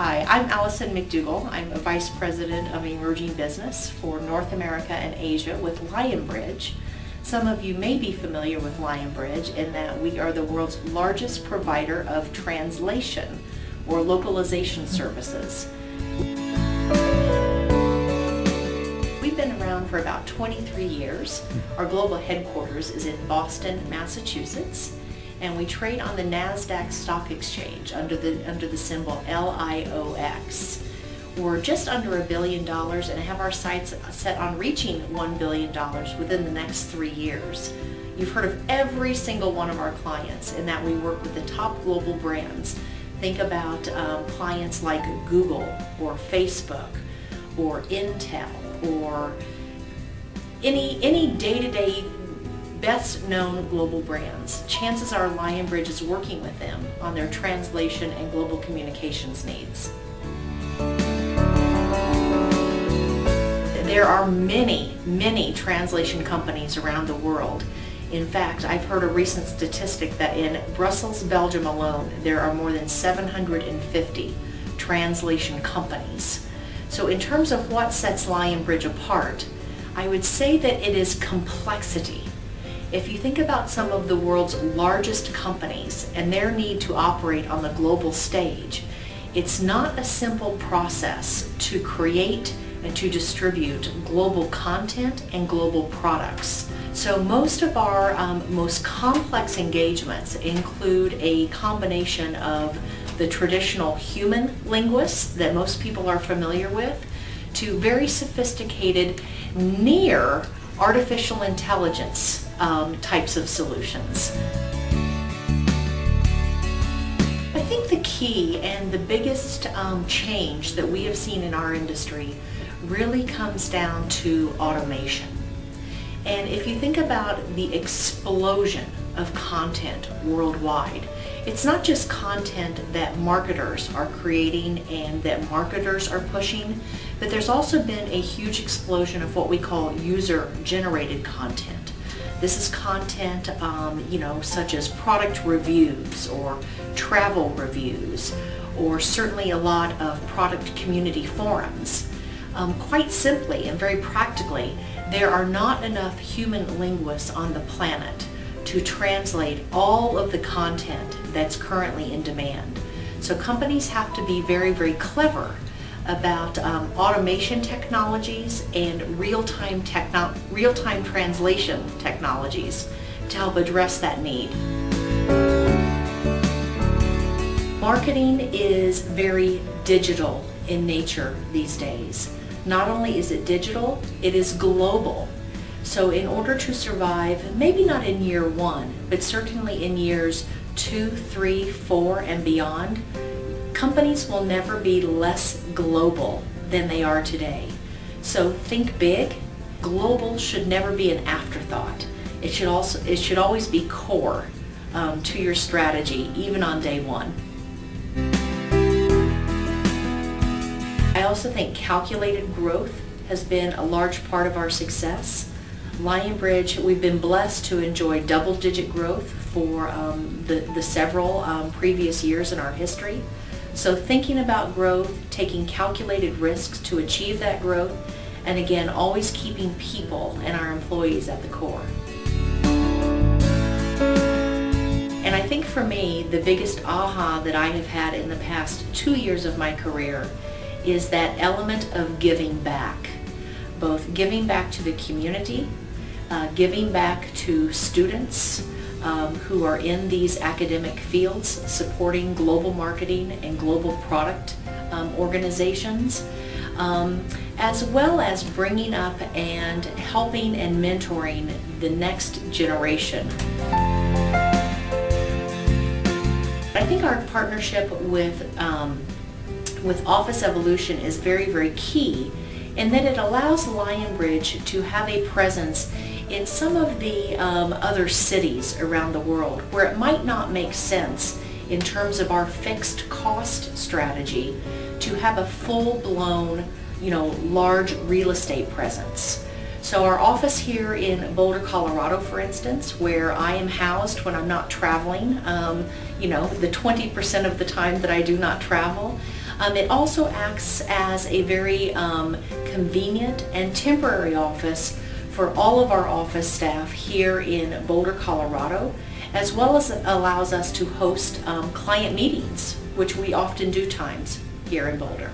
Hi, I'm Allison McDougall. I'm a Vice President of Emerging Business for North America and Asia with Lionbridge. Some of you may be familiar with Lionbridge in that we are the world's largest provider of translation or localization services. We've been around for about 23 years. Our global headquarters is in Boston, Massachusetts, and we trade on the NASDAQ stock exchange under the symbol LIOX. We're just under $1 billion and have our sights set on reaching $1 billion within the next 3 years. You've heard of every single one of our clients in that we work with the top global brands. Think about clients like Google or Facebook or Intel or any day-to-day best known global brands. Chances are Lionbridge is working with them on their translation and global communications needs. There are many translation companies around the world. In fact, I've heard a recent statistic that in Brussels, Belgium alone, there are more than 750 translation companies. So in terms of what sets Lionbridge apart, I would say that it is complexity. If you think about some of the world's largest companies and their need to operate on the global stage, it's not a simple process to create and to distribute global content and global products. So most of our most complex engagements include a combination of the traditional human linguists that most people are familiar with to very sophisticated near artificial intelligence types of solutions. I think the key and the biggest change that we have seen in our industry really comes down to automation. And if you think about the explosion of content worldwide, it's not just content that marketers are creating and that marketers are pushing, but there's also been a huge explosion of what we call user-generated content. This is content, such as product reviews or travel reviews, or certainly a lot of product community forums. Quite simply and very practically, there are not enough human linguists on the planet to translate all of the content that's currently in demand. So companies have to be very clever about automation technologies and real-time translation technologies to help address that need. Marketing is very digital in nature these days. Not only is it digital, it is global. So in order to survive, maybe not in year one, but certainly in years 2, 3, 4, and beyond, companies will never be less global than they are today. So think big. Global should never be an afterthought. It should always be core to your strategy, even on day one. I also think calculated growth has been a large part of our success. Lionbridge, we've been blessed to enjoy double-digit growth for the several previous years in our history. So thinking about growth, taking calculated risks to achieve that growth, and again, always keeping people and our employees at the core. And I think for me, the biggest aha that I have had in the past 2 years of my career is that element of giving back. Both giving back to the community, giving back to students who are in these academic fields, supporting global marketing and global product organizations, as well as bringing up and helping and mentoring the next generation. I think our partnership with Office Evolution is very key in that it allows Lionbridge to have a presence in some of the other cities around the world where it might not make sense in terms of our fixed cost strategy to have a full-blown, large real estate presence. So our office here in Boulder, Colorado, for instance, where I am housed when I'm not traveling, the 20% of the time that I do not travel, It also acts as a very convenient and temporary office for all of our office staff here in Boulder, Colorado, as well as it allows us to host client meetings, which we often do times here in Boulder.